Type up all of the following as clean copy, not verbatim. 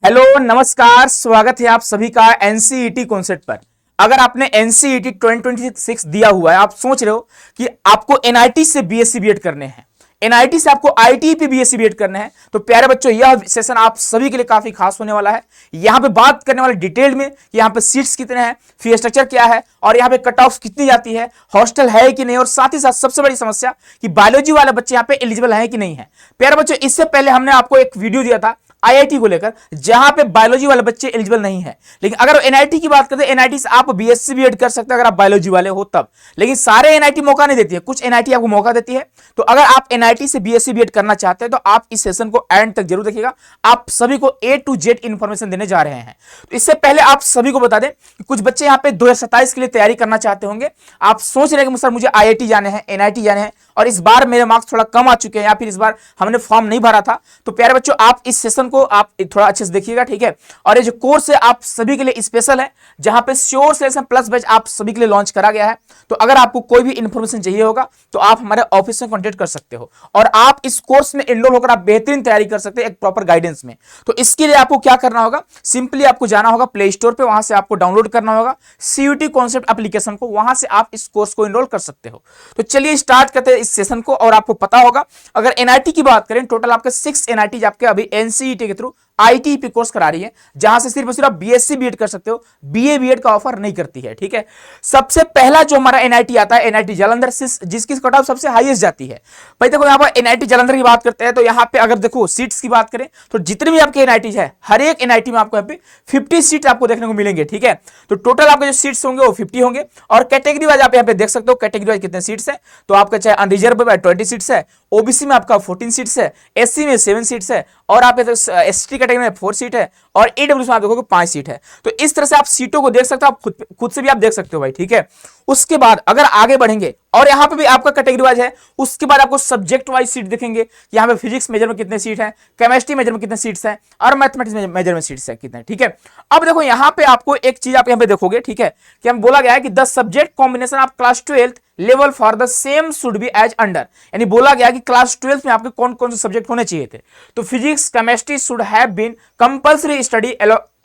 Hello नमस्कार, स्वागत है आप सभी का एनसीईटी कॉन्सेप्ट पर। अगर आपने एनसीईटी 2026 दिया हुआ है, आप सोच रहे हो कि आपको एनआईटी से बीएससी बीएड करने हैं, एनआईटी से आपको आईटी पे बीएससी बीएड करने हैं, तो प्यारे बच्चों यह सेशन आप सभी के लिए काफी खास होने वाला है। यहां पे बात करने वाले डिटेल में यहां पे सीट्स कितने हैं, फी स्ट्रक्चर क्या है और यहां पे कट ऑफ कितनी जाती है, हॉस्टल है कि नहीं, और साथ ही साथ सबसे बड़ी समस्या कि बायोलॉजी वाले बच्चे यहां पे एलिजिबल है कि नहीं है। प्यारे बच्चों, इससे पहले हमने आपको एक वीडियो दिया था आईआईटी को लेकर, जहां पे बायोलॉजी वाले बच्चे एलिजिबल नहीं है। लेकिन अगर एनआईटी की बात करते हैं, एनआईटी से आप बीएससी बीएड कर सकते हैं अगर आप बायोलॉजी वाले हो तब। लेकिन सारे एनआईटी मौका नहीं देती है, कुछ एनआईटी आपको मौका देती है। तो अगर आप एनआईटी से बीएससी बीएड करना चाहते हैं तो आप इस सेशन को एंड तक जरूर देखिएगा। आप सभी को ए टू जेड इंफॉर्मेशन देने जा रहे हैं। तो इससे पहले आप सभी को बता दें कि कुछ बच्चे यहाँ पे 2027 के लिए तैयारी करना चाहते होंगे। आप सोच रहे हैं कि सर मुझे आईआईटी जाने हैं, एनआईटी जाने हैं, और इस बार मेरे मार्क्स थोड़ा कम आ चुके हैं या फिर इस बार हमने फॉर्म नहीं भरा था। तो प्यारे बच्चों, आप इस सेशन को आप थोड़ा अच्छे से देखिएगा, ठीक है। और ये जो कोर्स है आप सभी के लिए स्पेशल है, जहां पे श्योर सिलेक्शन प्लस बैच आप सभी के लिए लॉन्च करा गया है। तो अगर आपको कोई भी इंफॉर्मेशन चाहिए होगा तो आप हमारे ऑफिस में कॉन्टेक्ट कर सकते हो और आप इस कोर्स में इनरोल होकर आप बेहतरीन तैयारी कर सकते हैं एक प्रॉपर गाइडेंस में। तो इसके लिए आपको क्या करना होगा, सिंपली आपको जाना होगा प्ले स्टोर पे, वहां से आपको डाउनलोड करना होगा सीयूटी कॉन्सेप्ट एप्लीकेशन को, वहां से आप इस कोर्स को इनरोल कर सकते हो। तो चलिए स्टार्ट करते हैं इस सेशन को। और आपको पता होगा अगर एनआईटी की बात करें, टोटल आपके 6 एनआईटी आपके अभी एनसीईटी के थ्रू आईटीपी कोर्स करा रही है, जहां से सिर्फ और सिर्फ बीएससी बीएड कर सकते हो, बीए बीएड का ऑफर नहीं करती है, ठीक है। सबसे पहला जो हमारा एनआईटी आता है एनआईटी जालंधर, जिसकी कट ऑफ सबसे हाईएस्ट जाती है। भाई देखो यहाँ पर एनआईटी जालंधर की बात करते हैं तो यहाँ पे अगर देखो सीट्स की बात करें तो जितने भी आपके एनआईटी है, हर एक एनआईटी में आपको यहाँ पे 50 सीट आपको देखने को मिलेंगे, ठीक है। तो टोटल आपके जो सीट्स होंगे वो 50 होंगे। और कैटेगरी वाइज आप यहाँ पे देख सकते हो कैटेगरी वाइज कितने सीट्स है। तो आपका चाहे अनरिजर्व में 20 सीट्स है, ओबीसी में आपका 14 सीट्स है, एससी में 7 सीट्स है, और आप एसटी कैटेगरी में 4 सीट है, और ईडब्ल्यूएस में आप देखोगे 5 सीट है। तो इस तरह से आप सीटों को देख सकते हो, आप खुद से भी आप देख सकते हो भाई, ठीक है। उसके बाद अगर आगे बढ़ेंगे और यहां पे भी आपका कैटेगरी वाइज है, उसके बाद आपको सब्जेक्ट वाइज सीट दिखेंगे। यहां पे फिजिक्स मेजर में कितने सीट है, केमिस्ट्री मेजर में कितने सीट्स हैं, और मैथमेटिक्स मेजर में सीट्स है कितने, ठीक है। अब देखो यहां पे आपको एक चीज आप यहां पे देखोगे, ठीक है, कि हम बोला गया है कि 10 subject combination of class 12 level for the same should be as under, यानी बोला गया कि क्लास 12 में आपके कौन कौन से सब्जेक्ट होने चाहिए थे। तो physics chemistry should have been compulsory study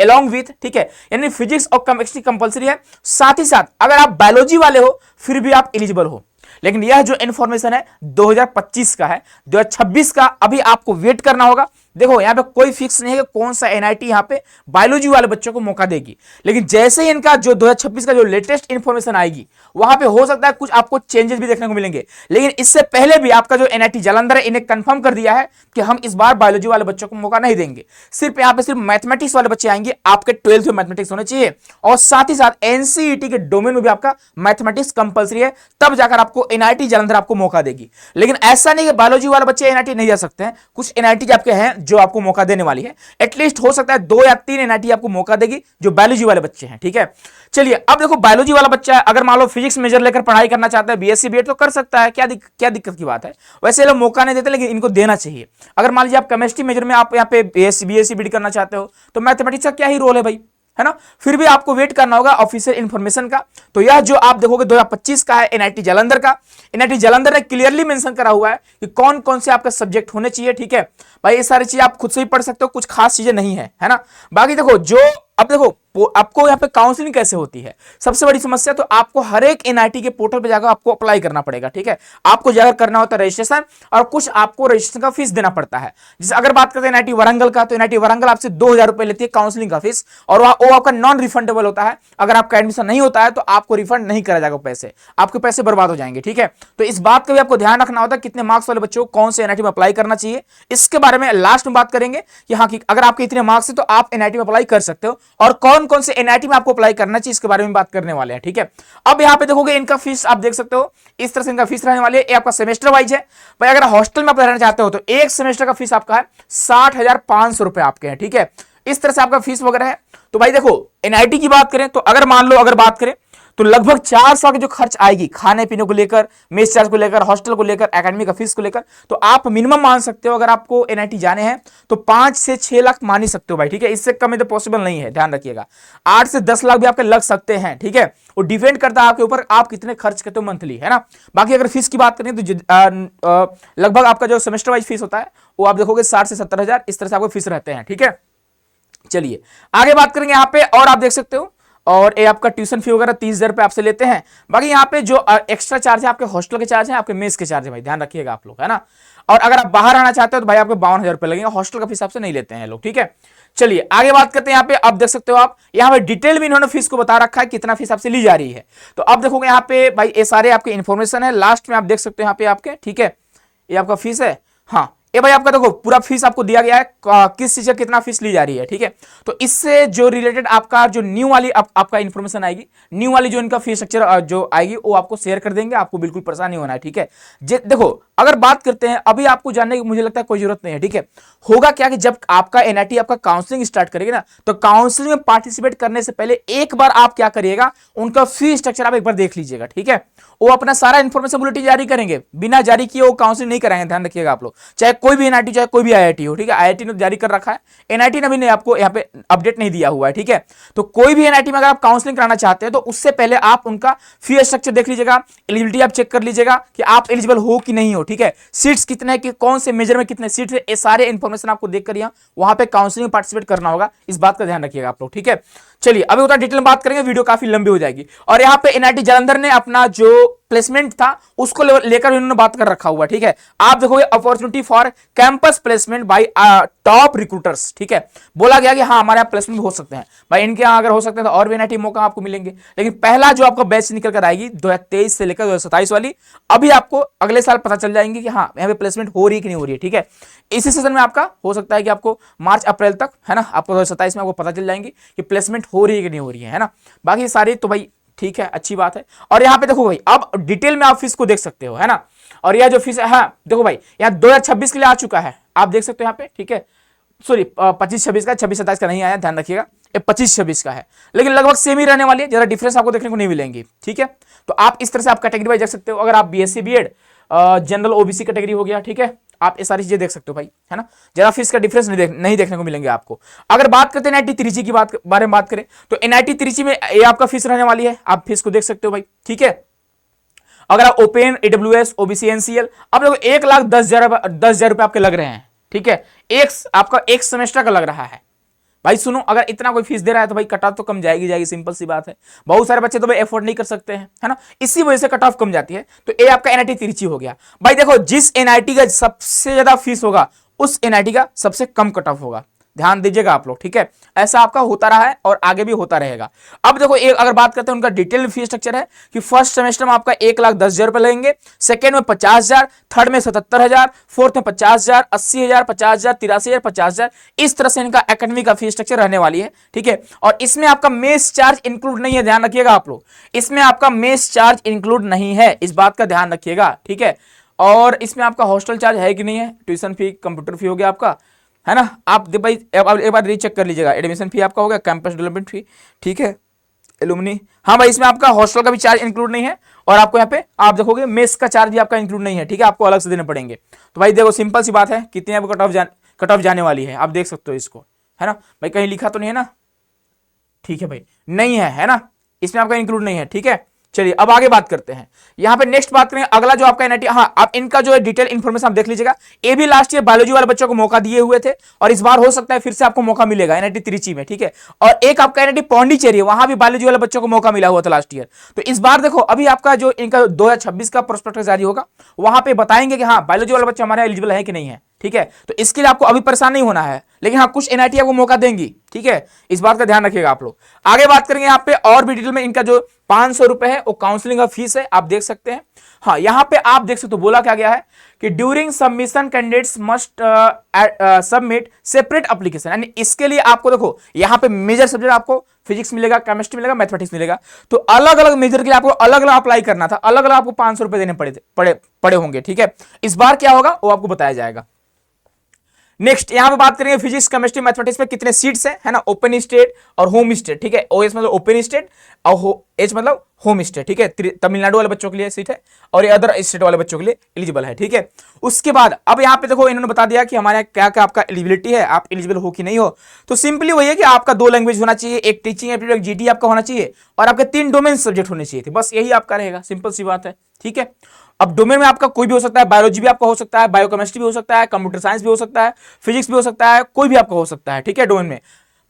along with, ठीक है, यानी फिजिक्स और केमिस्ट्री कंपल्सरी है। साथ ही साथ अगर आप बायोलॉजी वाले हो फिर भी आप एलिजिबल हो। लेकिन यह जो इन्फॉर्मेशन है 2025 का है, 2026 का अभी आपको वेट करना होगा। देखो यहाँ पे कोई फिक्स नहीं है कि कौन सा एनआईटी यहाँ पे बायोलॉजी वाले बच्चों को मौका देगी। लेकिन जैसे ही इनका जो 2026 का जो लेटेस्ट इंफॉर्मेशन आएगी वहां पे हो सकता है कुछ आपको चेंजेस भी देखने को मिलेंगे। लेकिन इससे पहले भी आपका जो एनआईटी जालंधर है इन्हें कंफर्म कर दिया है कि हम इस बार बायोलॉजी वाले बच्चों को मौका नहीं देंगे। सिर्फ यहाँ पे सिर्फ मैथमेटिक्स वाले बच्चे आएंगे, आपके 12th में मैथमेटिक्स होने चाहिए, और साथ ही साथ एनसीईटी के डोमेन में भी आपका मैथमेटिक्स कंपल्सरी है, तब जाकर आपको एनआईटी जालंधर आपको मौका देगी। लेकिन ऐसा नहीं कि बायोलॉजी वाले बच्चे एनआईटी नहीं जा सकते हैं, कुछ एनआईटी आपके हैं जो आपको मौका देने वाली है। एटलीस्ट हो सकता है 2 या 3 एनआईटी आपको मौका देगी जो बायोलॉजी वाले बच्चे हैं, ठीक है। चलिए अब देखो बायोलॉजी वाला बच्चा अगर मान लो फिजिक्स मेजर लेकर पढ़ाई करना चाहता है, बीएससी बीएड तो कर सकता है, क्या दिक्कत की बात है। वैसे लोग मौका नहीं देते लेकिन इनको देना चाहिए। अगर मान लीजिए आप केमिस्ट्री मेजर में आप यहाँ पे बीएससी बीएड करना चाहते हो तो मैथमेटिक्स का क्या ही रोल है भाई, है ना। फिर भी आपको वेट करना होगा ऑफिशियल इंफॉर्मेशन का। तो यह जो आप देखोगे 2025 का है एनआईटी जालंधर का। एनआईटी जालंधर ने क्लियरली मेंशन करा हुआ है कि कौन कौन से आपका सब्जेक्ट होने चाहिए, ठीक है भाई। ये सारी चीजें आप खुद से ही पढ़ सकते हो, कुछ खास चीजें नहीं है ना। बाकी देखो जो अब देखो आपको यहाँ पे काउंसलिंग कैसे होती है, सबसे बड़ी समस्या तो आपको हर एक एनआईटी के पोर्टल पे जाकर आपको अप्लाई करना पड़ेगा, ठीक है। आपको जाकर करना होता है रजिस्ट्रेशन, और कुछ आपको रजिस्ट्रेशन का फीस देना पड़ता है। जैसे अगर बात करते हैं एनआईटी वारंगल का, तो एनआईटी वारंगल आपसे 2000 रुपए लेती है काउंसलिंग का फीस, और वो आपका नॉन रिफंडेबल होता है। अगर आपका एडमिशन नहीं होता है तो आपको रिफंड नहीं करा जाएगा, पैसे आपके पैसे बर्बाद हो जाएंगे, ठीक है। तो इस बात का भी आपको ध्यान रखना होता है कितने मार्क्स वाले बच्चों को कौन से एनआईटी में अप्लाई करना चाहिए। इसके बारे में लास्ट में बात करेंगे कि हाँ, अगर आपके इतने मार्क्स है तो आप एनआईटी में अप्लाई कर सकते हो, और कौन कौन से एनआईटी में आपको अप्लाई करना चाहिए इसके बारे में बात करने वाले हैं, ठीक है। अब यहां पे देखोगे इनका फीस आप देख सकते हो, इस तरह से इनका फीस रहने वाली है। ये आपका सेमेस्टर वाइज है भाई। अगर हॉस्टल में आप रहना चाहते हो तो एक सेमेस्टर का फीस आपका है 60,500 रुपए आपके हैं, ठीक है। इस तरह से आपका फीस वगैरह है। तो भाई देखो एनआईटी की बात करें तो अगर मान लो अगर बात करें तो लगभग 4 साल की जो खर्च आएगी खाने पीने को लेकर, मेस चार्ज को लेकर, हॉस्टल को लेकर, एकेडमी का फीस को लेकर, तो आप मिनिमम मान सकते हो अगर आपको एनआईटी जाने हैं तो 5 से 6 लाख मान ही सकते हो भाई, ठीक है। इससे कम तो पॉसिबल नहीं है, ध्यान रखिएगा। 8 से 10 लाख भी आपके लग सकते हैं, ठीक है। वो डिपेंड करता है आपके ऊपर आप कितने खर्च करते हो मंथली, है ना। बाकी अगर फीस की बात करें तो लगभग आपका जो सेमेस्टर वाइज फीस होता है वो आप देखोगे 60 से 70 हजार इस तरह से आपको फीस रहते हैं, ठीक है। चलिए आगे बात करेंगे यहाँ पे, और आप देख सकते हो, और ये आपका ट्यूशन फी वगैरह 30,000 रुपए आपसे लेते हैं। बाकी यहाँ पे जो एक्स्ट्रा चार्ज है आपके हॉस्टल के चार्ज है, आपके मेस के चार्ज है, भाई ध्यान रखिएगा आप लोग, है ना। और अगर आप बाहर आना चाहते हो तो भाई आपको 52,000 रुपए लगेंगे, हॉस्टल का हिसाब से नहीं लेते हैं लोग, ठीक है। चलिए आगे बात करते हैं। यहाँ पे आप देख सकते हो, आप यहाँ पे डिटेल में इन्होंने फीस को बता रखा है कितना फीस आपसे ली जा रही है। तो अब देखोगे यहाँ पे भाई ये सारे आपके इन्फॉर्मेशन है, लास्ट में आप देख सकते हो यहाँ पे आपके, ठीक है, ये आपका फीस है। हाँ ये भाई आपका देखो पूरा फीस आपको दिया गया है, किस चीज का कितना फीस ली जा रही है, ठीक है। तो इससे जो रिलेटेड आपका जो न्यू वाली आपका इन्फॉर्मेशन आएगी, न्यू वाली जो इनका फीस स्ट्रक्चर जो आएगी वो आपको शेयर कर देंगे, आपको बिल्कुल परेशान नहीं होना है, ठीक है। देखो अगर बात करते हैं, अभी आपको जानने की मुझे लगता है कोई जरूरत नहीं है, ठीक है। होगा क्या कि जब आपका एनआईटी आपका काउंसलिंग स्टार्ट करेगी ना, तो काउंसलिंग में पार्टिसिपेट करने से पहले एक बार आप क्या करिएगा, उनका फी स्ट्रक्चर आप एक बार देख लीजिएगा, ठीक है। वो अपना सारा इन्फॉर्मेशन बुलेटिन जारी करेंगे, बिना जारी किए वो काउंसलिंग नहीं कराएंगे, ध्यान रखिएगा आप लोग। चाहे कोई भी एनआईटी, चाहे कोई भी आईआईटी हो, ठीक है। आईआईटी ने जारी कर रखा है, एनआईटी ने भी आपको यहाँ पे अपडेट नहीं दिया हुआ है, ठीक है। तो कोई भी एनआईटी में अगर आप काउंसलिंग कराना चाहते हैं तो उससे पहले आप उनका फी स्ट्रक्चर देख लीजिएगा, एलिजिबिलिटी आप चेक कर लीजिएगा कि आप एलिजिबल हो कि नहीं हो, ठीक है। सीट्स कितने कि कौन से मेजर में कितने सीट्स है, ये सारे इंफॉर्मेशन आपको देखकर यहाँ वहां पे काउंसलिंग में पार्टिसिपेट करना होगा, इस बात का ध्यान रखिएगा आप लोग, ठीक है। चलिए अभी उतना डिटेल में बात करेंगे, वीडियो काफी लंबी हो जाएगी। और यहाँ पे एनआईटी जालंधर ने अपना जो प्लेसमेंट था उसको लेकर इन्होंने बात कर रखा हुआ, ठीक है। आप देखोगे opportunity for campus placement bye top recruiters, ठीक है। बोला गया कि हाँ हमारे यहाँ प्लेसमेंट हो सकते हैं भाई, इनके यहाँ अगर हो सकते हैं तो और भी एनआईटी मौका आपको मिलेंगे। लेकिन पहला जो आपका बैच निकल कर आएगी 2023 से लेकर 2027 वाली, अभी आपको अगले साल पता चल जाएंगे कि हाँ यहाँ पे प्लेसमेंट हो रही है कि नहीं हो रही है, ठीक है। इसी सीजन में आपका हो सकता है कि आपको मार्च अप्रैल तक, है ना, आपको 2027 में आपको पता चल जाएंगे कि प्लेसमेंट हो रही है कि नहीं हो रही है ना। बाकी सारी तो भाई ठीक है, अच्छी बात है। और यहाँ पे देखो भाई अब डिटेल में आप फीस को देख सकते हो, है ना। और यह जो फीस है, हाँ देखो भाई यहाँ 2026 के लिए आ चुका है, आप देख सकते हो यहाँ पे, ठीक है। सॉरी 25-26 का, 26-27 का नहीं आया, ध्यान रखिएगा, ये 25-26 का है। लेकिन लगभग सेम ही रहने वाली है, ज्यादा डिफरेंस आपको देखने को नहीं मिलेंगी, ठीक है। तो आप इस तरह से आप कैटेगरी वाइज देख सकते हो। अगर आप BSc BEd general OBC category हो गया, ठीक है, आप ये सारी चीजें देख सकते हो भाई, है ना। ज्यादा फीस का डिफरेंस नहीं देखने को मिलेंगे आपको। अगर बात करते हैं एनआईटी त्रिची की बारे में बात करें, तो एनआईटी त्रिची में ये आपका फीस रहने वाली है, आप फीस को देख सकते हो भाई, ठीक है। अगर आप ओपन एडब्ल्यूएस ओबीसी एनसीएल, अब देखो 1,10,000 रुपए आपके लग रहे हैं, ठीक है। आपका एक सेमेस्टर का लग रहा है भाई। सुनो, अगर इतना कोई फीस दे रहा है तो भाई कट ऑफ तो कम जाएगी, सिंपल सी बात है। बहुत सारे बच्चे तो भाई एफोर्ड नहीं कर सकते हैं, है ना, इसी वजह से कट ऑफ कम जाती है। तो ये आपका एनआईटी तिरछी हो गया भाई। देखो जिस एनआईटी का सबसे ज्यादा फीस होगा उस एनआईटी का सबसे कम कट ऑफ होगा, ध्यान दीजिएगा आप लोग, ठीक है। ऐसा आपका होता रहा है और आगे भी होता रहेगा। अब देखो एक अगर बात करते हैं उनका डिटेल फीस स्ट्रक्चर है कि फर्स्ट सेमेस्टर में आपका 1,10,000 रुपए लगेंगे, सेकेंड में 50,000, थर्ड में 77,000, फोर्थ में 50,000, 80,000, 50,000, 83,000, 50,000, इस तरह से इनका एकेडमी का फीस स्ट्रक्चर रहने वाली है, ठीक है। और इसमें आपका मेस चार्ज इंक्लूड नहीं है, ध्यान रखिएगा आप लोग, इसमें आपका मेस चार्ज इंक्लूड नहीं है, इस बात का ध्यान रखिएगा, ठीक है। और इसमें आपका हॉस्टल चार्ज है कि नहीं है, ट्यूशन फी, कंप्यूटर फी हो गया आपका, है ना। आप भाई एक बार रीचेक कर लीजिएगा, एडमिशन फी आपका हो गया, कैंपस डेवलपमेंट फी, ठीक है, एलुमनी, हाँ भाई इसमें आपका हॉस्टल का भी चार्ज इंक्लूड नहीं है। और आपको यहाँ पे आप देखोगे मेस का चार्ज भी आपका इंक्लूड नहीं है, ठीक है, आपको अलग से देने पड़ेंगे। तो भाई देखो सिंपल सी बात है, कितनी आपको कट ऑफ जाने वाली है, आप देख सकते हो इसको, है ना भाई, कहीं लिखा तो नहीं है ना, ठीक है भाई, नहीं है ना, इसमें आपका इंक्लूड नहीं है, ठीक है। चलिए अब आगे बात करते हैं, यहां पे नेक्स्ट बात करेंगे अगला जो आपका एनआईटी, हाँ आप इनका जो है डिटेल इन्फॉर्मेशन आप देख लीजिएगा। ये भी लास्ट ईयर बायोलॉजी वाले बच्चों को मौका दिए हुए थे और इस बार हो सकता है फिर से आपको मौका मिलेगा एनआईटी त्रिची में, ठीक है। और एक आपका एनआईटी पौंडीचेरी है, वहां भी बायोलॉजी वाले बच्चों को मौका मिला हुआ था लास्ट ईयर। तो इस बार देखो अभी आपका जो इनका 2026 का प्रोस्पेक्टस जारी होगा, वहां पे बताएंगे कि हाँ बायोलॉजी वाले बच्चे हमारे एलिजिबल है कि नहीं है, ठीक है। तो इसके लिए आपको अभी परेशान नहीं होना है, लेकिन हाँ कुछ एनआईटी आपको मौका देंगी, ठीक है, इस बात का ध्यान रखिएगा आप लोग। आगे बात करेंगे यहाँ पे और भी डिटेल में, इनका जो 500 रुपए है वो काउंसलिंग का फीस है, आप देख सकते हैं। हाँ यहाँ पे आप देख सकते हो बोला क्या गया है कि during submission candidates must submit separate application, यानी इसके लिए आपको देखो यहाँ पे मेजर सब्जेक्ट आपको फिजिक्स मिलेगा, केमिस्ट्री मिलेगा, मैथमेटिक्स मिलेगा। तो अलग अलग मेजर के लिए आपको अलग अलग अप्लाई करना था, अलग अलग आपको 500 रुपए देने पड़े होंगे, ठीक है। इस बार क्या होगा वो आपको बताया जाएगा। नेक्स्ट यहां पे बात करेंगे फिजिक्स केमिस्ट्री मैथमेटिक्स में कितने सीट्स हैं, ना, ओपन स्टेट और होम स्टेट, ठीक है। ओएस मतलब ओपन स्टेट और एच मतलब होम स्टेट, ठीक है। तमिलनाडु वाले बच्चों के लिए सीट है और ये अदर स्टेट वाले बच्चों के लिए एलिजिबल है, ठीक है। उसके बाद अब यहाँ पे देखो इन्होंने बता दिया कि हमारे क्या क्या आपका एलिजिबिलिटी है, आप एलिजिबल हो कि नहीं हो। तो सिंपली वही है कि आपका 2 लैंग्वेज होना चाहिए, एक टीचिंग एप्टीट्यूड, एक जीटी आपका होना चाहिए, और आपके 3 डोमेन सब्जेक्ट होने चाहिए थे, बस यही आपका रहेगा, सिंपल सी बात है, ठीक है। अब डोमेन में आपका कोई भी हो सकता है, बायोलॉजी भी आपका हो सकता है, बायोकेमिस्ट्री भी हो सकता है, कंप्यूटर साइंस भी हो सकता है, फिजिक्स भी हो सकता है, कोई भी आपका हो सकता है, ठीक है। डोमेन में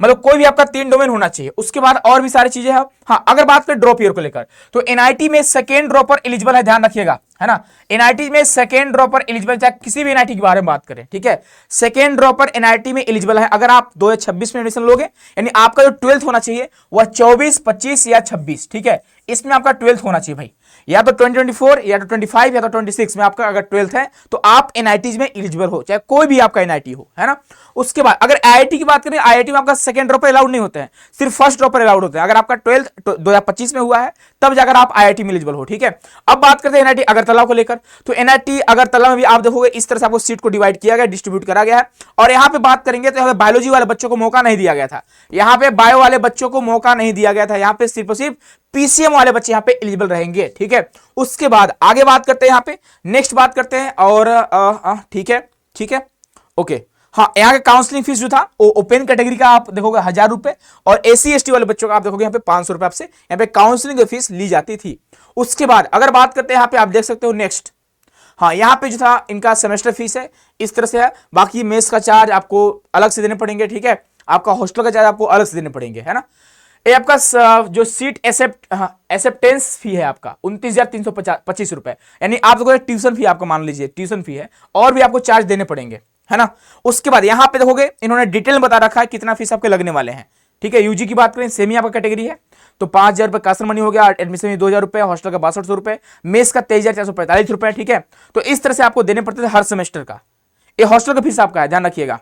मतलब कोई भी आपका 3 डोमेन होना चाहिए। उसके बाद और भी सारी चीजें हैं। हाँ, अगर बात करें ड्रॉप ईयर को लेकर, तो एनआईटी में सेकेंड ड्रॉपर एलिजिबल है, ध्यान रखिएगा, है ना। एनआईटी में सेकेंड ड्रॉपर एलिजिबल, चाहे किसी भी एनआईटी के बारे में बात करें, ठीक है, सेकेंड ड्रॉपर एनआईटी में एलिजिबल है अगर आप 2026 में एडमिशन लोगे, यानी आपका जो 12th होना चाहिए वह 24, 25 या 26, ठीक है, इसमें आपका 12th होना चाहिए भाई, या तो 2024 या तो 25 या तो 26 में आपका अगर 12th है तो आप एनआईटीज में एलिजिबल हो, चाहे कोई भी आपका एनआईटी हो, है ना। उसके बाद अगर आईआईटी की बात करें, आईआईटी में आपका सेकंड ड्रॉपर अलाउड नहीं होते हैं, सिर्फ फर्स्ट ड्रॉपर अलाउड होते हैं। अगर आपका 12th 2025 में हुआ है तब जाकर आप आईआईटी में एलिजिबल हो, ठीक है। अब बात करते हैं एनआईटी अगरतला को लेकर, तो एनआईटी अगरतला में भी आप देखोगे इस तरह से आपको सीट को डिवाइड किया गया, डिस्ट्रीब्यूट करा गया है। और यहां पे बात करेंगे तो यहाँ पे बायोलॉजी वाले बच्चों को मौका नहीं दिया गया था, यहाँ पे बायो वाले बच्चों को मौका नहीं दिया गया था, यहाँ पे सिर्फ और सिर्फ पीसीएम वाले बच्चे यहाँ पे एलिजिबल रहेंगे, ठीक है। उसके बाद आगे बात करते हैं, यहाँ पे नेक्स्ट बात करते हैं, और ठीक है, ठीक है, ओके। हाँ, यहाँ का काउंसलिंग फीस जो था वो ओपन कैटेगरी का आप देखोगे 1000 रुपए, और एसी एसटी वाले बच्चों का आप देखोगे यहाँ पे 500 रुपए आपसे यहाँ पे काउंसलिंग फीस ली जाती थी। उसके बाद अगर बात करते हैं यहाँ पे आप देख सकते हो नेक्स्ट, हाँ, यहाँ पे जो था इनका सेमेस्टर फीस है इस तरह से है, बाकी मेस का चार्ज आपको अलग से देने पड़ेंगे, ठीक है, आपका हॉस्टल का चार्ज आपको अलग से देने पड़ेंगे, है ना। ये आपका जो सीट एक्सेप्टेंस फी है आपका 29,325 रुपए, यानी आप देखोगे ट्यूशन फी आपका मान लीजिए ट्यूशन फी है, और भी आपको चार्ज देने पड़ेंगे, है ना। उसके बाद यहाँ पे देखोगे इन्होंने डिटेल में बता रखा है कितना फीस आपके लगने वाले हैं, ठीक है। यूजी की बात करें, सेमी आपका कैटेगरी है तो 5,000 रुपए कास्ट मनी हो गया, एडमिशन में 2,000 रुपए, हॉस्टल का 6200 रुपए, मेस का 23,445 रुपए, ठीक है। तो इस तरह से आपको देने पड़ते थे हर सेमेस्टर का, ये हॉस्टल का फीस आपका है, ध्यान रखिएगा।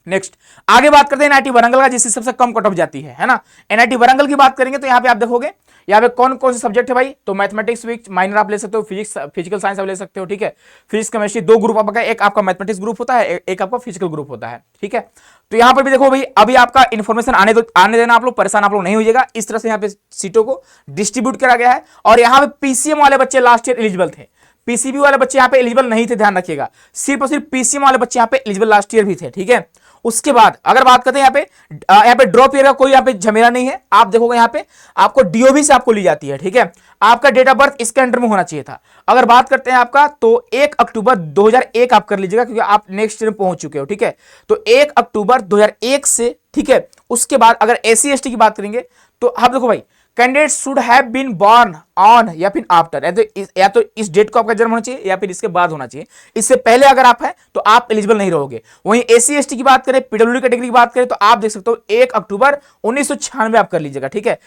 नेक्स्ट आगे बात करते हैं एनआईटी वरंगल का, जिससे सबसे कम कट ऑफ जाती है ना। एनआईटी वरंगल की बात करेंगे तो यहाँ पे आप देखोगे यहाँ पे कौन कौन से सब्जेक्ट है भाई, तो मैथमेटिक्स माइनर आप ले सकते हो, फिजिक्स फिजिकल साइंस आप ले सकते हो, ठीक है। फिजिक्स केमिस्ट्री 2 ग्रुप आपका, एक आपका मैथमेटिक्स ग्रुप होता है, एक आपका फिजिकल ग्रुप होता है, ठीक है। तो यहाँ पर भी देखो भाई, अभी आपका इन्फॉर्मेशन आने देना, आप लोग परेशान आप लोग नहीं होइएगा। इस तरह से यहाँ पे सीटों को डिस्ट्रीब्यूट करा गया है, और यहाँ पे पीसीएम वाले बच्चे लास्ट ईयर एलिजिबल थे, पीसीबी वाले बच्चे यहाँ पे एलिजिबल नहीं थे, ध्यान रखिएगा। सिर्फ और सिर्फ पीसीएम वाले बच्चे यहाँ पे एलिजिबल लास्ट ईयर भी थे, ठीक है। उसके बाद अगर बात करते हैं यहाँ पे ड्रॉप ईयर का कोई यहाँ पे झमेला नहीं है, आप देखोगे यहाँ पे आपको डीओबी से आपको ली जाती है, ठीक है। आपका डेट ऑफ बर्थ इसके अंडर में होना चाहिए था। अगर बात करते हैं आपका, तो 1 अक्टूबर 2001 आप कर लीजिएगा, क्योंकि आप नेक्स्ट ईयर में पहुंच चुके हो, ठीक है। तो 1 अक्टूबर 2001 से, ठीक है। उसके बाद अगर एससी एसटी की बात करेंगे तो आप देखो भाई, candidate should have been born on या फिर आफ्टर, या तो इस डेट को आपका जन्म होना चाहिए या फिर इसके बाद होना चाहिए। इससे पहले अगर आप है तो आप एलिजिबल नहीं रहोगे। वहीं एससी एसटी की बात करें, पीडब्ल्यूडी कैटेगरी की बात करें, तो आप देख सकते हो 1 अक्टूबर 1996 आप कर लीजिएगा, ठीक है।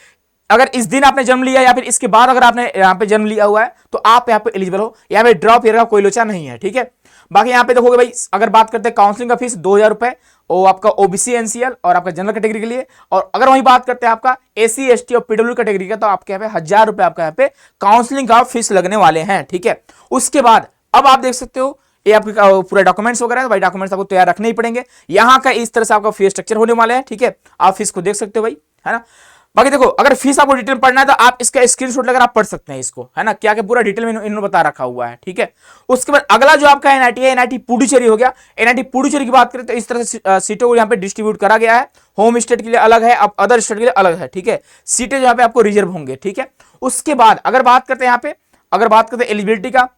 अगर इस दिन आपने जन्म लिया या फिर इसके बाद अगर आपने यहाँ पे जन्म लिया हुआ है तो आप यहाँ पे एलिजिबल हो, यहाँ पे ड्रॉप ईयर का कोई लोचा नहीं है, ठीक है। बाकी यहाँ पे देखोगे भाई, अगर बात करते हैं काउंसलिंग का फीस 2,000 रुपए, वो आपका ओबीसी एनसीएल और आपका जनरल कैटेगरी के लिए, और अगर वहीं बात करते हैं आपका एससी एसटी और पीडब्ल्यू कैटेगरी का, तो आपके यहाँ पे 1,000 रुपए आपका यहाँ पे काउंसलिंग का फीस लगने वाले हैं, ठीक है। उसके बाद अब आप देख सकते हो ये आपके पूरे डॉक्यूमेंट्स वगैरह, भाई डॉक्यूमेंट्स आपको तैयार रखने ही पड़ेंगे। यहाँ का इस तरह से आपका फीस स्ट्रक्चर होने वाला है, ठीक है। आप फीस को देख सकते हो भाई, है ना। बाकी देखो, अगर फीस आपको डिटेल पढ़ना है तो आप इसका स्क्रीनशॉट लेकर आप पढ़ सकते हैं इसको, है ना, क्या क्या पूरा डिटेल में इन्होंने बता रखा हुआ है, ठीक है। उसके बाद अगला जो आपका एनआईटी है, एनआईटी पुडुचेरी हो गया। एनआईटी पुडुचेरी की बात करें तो इस तरह से सीटों को यहाँ पे डिस्ट्रीब्यूट करा गया है, होम स्टेट के लिए अलग है, अब अदर स्टेट के लिए अलग है, ठीक है। सीटें जो यहाँ पे आपको रिजर्व होंगे, ठीक है। उसके बाद अगर बात करते हैं यहाँ पे, अगर बात करते हैं एलिजिबिलिटी का,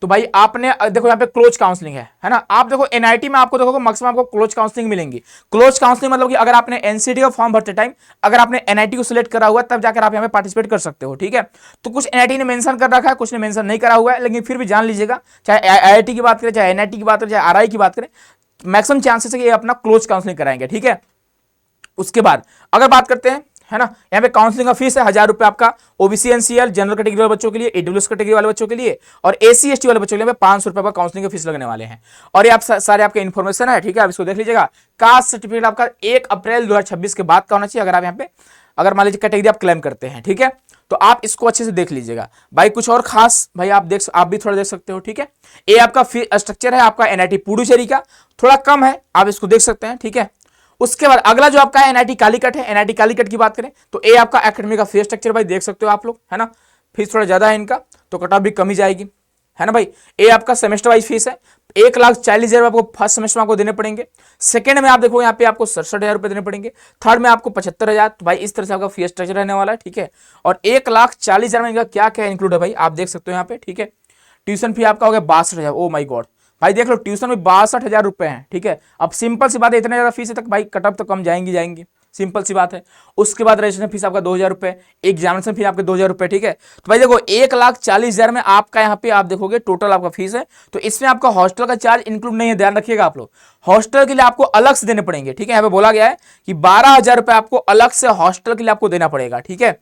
तो भाई आपने देखो यहाँ पे क्लोज काउंसलिंग है ना। आप देखो एनआईटी में आपको देखो मैक्सिमम आपको क्लोज काउंसलिंग मिलेंगी। क्लोज काउंसलिंग मतलब कि अगर आपने एनसीटी का फॉर्म भरते टाइम अगर आपने एनआईटी को सिलेक्ट करा हुआ तब जाकर आप यहाँ पे पार्टिसिपेट कर सकते हो, ठीक है। तो कुछ एनआईटी ने मेंशन कर रखा है, कुछ ने मेंशन नहीं करा हुआ है, लेकिन फिर भी जान लीजिएगा, चाहे आईआईटी की बात करें, चाहे एनआईटी की बात करें, चाहे आरआई की बात करें, मैक्सिमम चांसेस है कि ये अपना क्लोज काउंसलिंग कराएंगे, ठीक है। उसके बाद अगर बात करते हैं, है ना, यहाँ पे काउंसलिंग का फीस है 1,000 रुपए आपका ओबीसी एनसीएल जनरल कैटेगरी वाले बच्चों के लिए, ईडब्ल्यूएस कैटेगरी वाले बच्चों के लिए, और एसी एसटी वाले बच्चों के लिए 500 रुपए का काउंसलिंग का फीस लगने वाले हैं। और ये आप सारे आपके इन्फॉर्मेशन है, ठीक है, आप इसको देख लीजिएगा। कास्ट सर्टिफिकेट आपका 1 अप्रैल 2026 के बाद का होना चाहिए, अगर आप यहाँ पे अगर मान लीजिए कैटेगरी आप क्लेम करते हैं, ठीक है। तो आप इसको अच्छे से देख लीजिएगा भाई। कुछ और खास भाई आप भी थोड़ा देख सकते हो, ठीक है। ये आपका स्ट्रक्चर है आपका एनआईटी पुडुचेरी का, थोड़ा कम है, आप इसको देख सकते हैं, ठीक है। उसके बाद अगला जो आपका है एनआईटी कालीकट है। एनआईटी कालीकट की बात करें तो ये आपका एकेडमी का फीस स्ट्रक्चर भाई देख सकते हो आप लोग, है ना। फीस थोड़ा ज्यादा है इनका, तो कट ऑफ भी कमी जाएगी, है ना भाई। ये आपका सेमेस्टर वाइज फीस है, 1,40,000 आपको फर्स्ट सेमेस्टर में आपको देने पड़ेंगे। सेकंड में आप देखो यहाँ पे आपको 67,000 रुपए देने पड़ेंगे। थर्ड में आपको 75,000। तो भाई इस तरह से आपका फीस स्ट्रक्चर रहने वाला है, ठीक है। और 1,40,000 में इनका क्या क्या इंक्लूड है भाई आप देख सकते हो यहाँ पे, ठीक है। ट्यूशन फी आपका हो गया 62,000। ओ माई गॉड भाई देख लो, ट्यूशन में 62,000 रुपए हैं, ठीक है। अब सिंपल सी बात है, इतने ज्यादा फीस है तक भाई कट ऑफ तो कम जाएंगी। सिंपल सी बात है। उसके बाद रजिस्ट्रेशन फीस आपका 2,000 रुपए, एग्जामिनेशन फीस आपके 2,000 रुपए, ठीक है। तो भाई देखो 1,40,000 में आपका यहाँ पे आप देखोगे टोटल आपका फीस है। तो इसमें आपका हॉस्टल का चार्ज इंक्लूड नहीं है, ध्यान रखिएगा आप लोग। हॉस्टल के लिए आपको अलग से देने पड़ेंगे, ठीक है। यहाँ पे बोला गया है कि 12,000 रुपए आपको अलग से हॉस्टल के लिए आपको देना पड़ेगा, ठीक है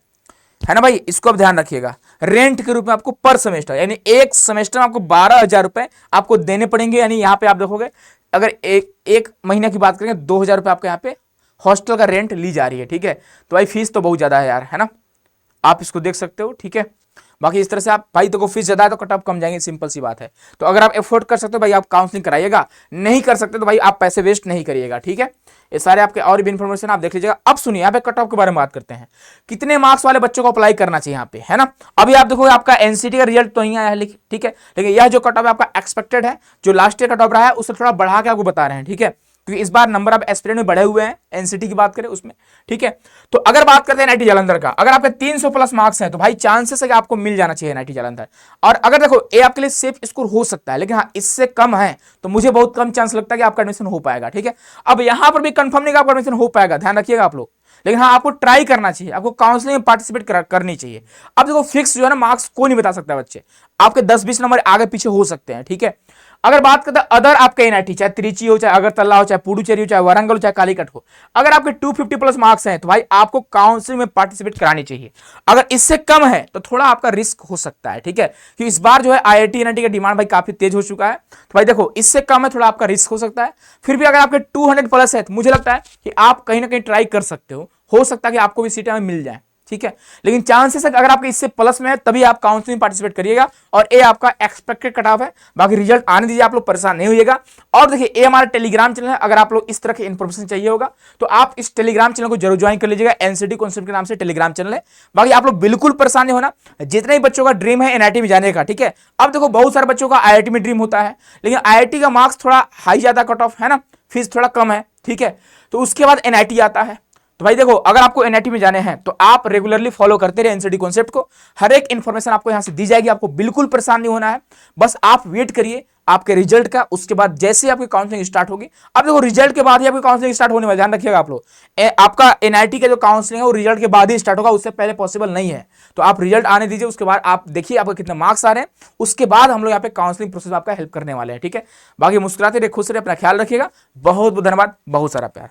ना भाई। इसको आप ध्यान रखिएगा, रेंट के रूप में आपको पर सेमेस्टर, यानी एक सेमेस्टर में आपको 12,000 रुपए आपको देने पड़ेंगे। यानी यहाँ पे आप देखोगे अगर एक महीने की बात करेंगे 2,000 रुपए आपके यहाँ पे हॉस्टल का रेंट ली जा रही है, ठीक है। तो भाई फीस तो बहुत ज्यादा है यार, है ना, आप इसको देख सकते हो, ठीक है। बाकी इस तरह से आप भाई देखो फीस ज्यादा है तो कट ऑफ कम जाएंगे, सिंपल सी बात है। तो अगर आप एफोर्ड कर सकते हो भाई आप काउंसलिंग कराइएगा, नहीं कर सकते तो भाई आप पैसे वेस्ट नहीं करिएगा, ठीक है। ये सारे आपके और भी इन्फॉर्मेशन आप देख लीजिएगा। अब सुनिए यहाँ पे कट ऑफ के बारे में बात करते हैं, कितने मार्क्स वाले बच्चों को अप्लाई करना चाहिए यहाँ पे, है ना। अभी आप देखोगे आपका एनसीटी का रिजल्ट तो नहीं आया है, ठीक है, लेकिन यह जो कट ऑफ आपका एक्सपेक्टेड है, जो लास्ट ईयर कट ऑफ रहा है उससे थोड़ा बढ़ा के आपको बता रहे हैं, ठीक है। क्योंकि इस बार नंबर ऑफ एस्पिरेंट में बढ़े हुए हैं एनसीटी की बात करें उसमें, ठीक है। तो अगर बात करते हैं एनआईटी जालंधर का, अगर आपके 300 प्लस मार्क्स हैं तो भाई चांसेस है कि आपको मिल जाना चाहिए एनआईटी जालंधर। और अगर देखो ये आपके लिए सेफ स्कोर हो सकता है, लेकिन हाँ इससे कम है तो मुझे बहुत कम चांस लगता है कि आपका एडमिशन हो पाएगा, ठीक है। अब यहां पर भी कंफर्म नहीं कि आपका एडमिशन हो पाएगा, ध्यान रखिएगा आप लोग, लेकिन हाँ आपको ट्राई करना चाहिए, आपको काउंसलिंग में पार्टिसिपेट करनी चाहिए। अब देखो फिक्स जो है ना मार्क्स कोई नहीं बता सकता बच्चे, आपके 10-20 नंबर आगे पीछे हो सकते हैं, ठीक है। अगर बात करते हैं अदर आपके एनआईटी, चाहे त्रिची हो, चाहे अगरतला हो, चाहे पुडुचेरी हो, चाहे वारंगल हो, चाहे कालीकट हो, अगर आपके 250 प्लस मार्क्स हैं तो भाई आपको काउंसलिंग में पार्टिसिपेट करानी चाहिए। अगर इससे कम है तो थोड़ा आपका रिस्क हो सकता है, ठीक है, कि इस बार जो है आईआईटी एनआईटी का डिमांड भाई काफी तेज हो चुका है। तो भाई देखो इससे कम है, थोड़ा आपका रिस्क हो सकता है। फिर भी अगर आपके 200 प्लस है तो मुझे लगता है कि आप कहीं ना कहीं ट्राई कर सकते हो सकता है कि आपको भी सीटें मिल जाए, ठीक है। लेकिन चांसेस अगर आपके इससे प्लस में है तभी आप काउंसलिंग में पार्टिसिपेट करिएगा, और ये आपका एक्सपेक्टेड कट ऑफ है। बाकी रिजल्ट आने दीजिए, आप लोग परेशान नहीं होइएगा। और देखिए ये हमारा टेलीग्राम चैनल है, अगर आप लोग इस तरह की इन्फॉर्मेशन चाहिए होगा तो आप इस टेलीग्राम चैनल को जरूर ज्वाइन कर लीजिएगा। एनसीटी कॉन्सेप्ट के नाम से टेलीग्राम चैनल है। बाकी आप लोग बिल्कुल परेशान नहीं होना, जितने ही बच्चों का ड्रीम है एनआईटी में जाने का, ठीक है। अब देखो बहुत सारे बच्चों का आईआईटी में ड्रीम होता है, लेकिन आईआईटी का मार्क्स थोड़ा हाई ज्यादा कट ऑफ है ना, फीस थोड़ा कम है, ठीक है। तो उसके बाद एनआईटी आता है। तो भाई देखो अगर आपको एनआईटी में जाने हैं तो आप रेगुलरली फॉलो करते रहे एनसीटी कॉन्सेप्ट को, हर एक इंफॉर्मेशन आपको यहां से दी जाएगी, आपको बिल्कुल परेशान नहीं होना है। बस आप वेट करिए आपके रिजल्ट का, उसके बाद जैसे आपकी काउंसलिंग स्टार्ट होगी। अब देखो रिजल्ट के बाद ही आपकी काउंसलिंग स्टार्ट होने वाली, ध्यान रखिएगा आप लोग। आपका एनआईटी का जो काउंसलिंग है वो रिजल्ट के बाद ही स्टार्ट होगा, उससे पहले पॉसिबल नहीं है। तो आप रिजल्ट आने दीजिए, उसके बाद आप देखिए आपके कितने मार्क्स आ रहे हैं, उसके बाद हम लोग यहाँ पे काउंसलिंग प्रोसेस आपका हेल्प करने वाले हैं, ठीक है। बाकी मुस्कुराते रहिए, खुश रहिए, अपना ख्याल रखिएगा। बहुत बहुत धन्यवाद, बहुत सारा प्यार।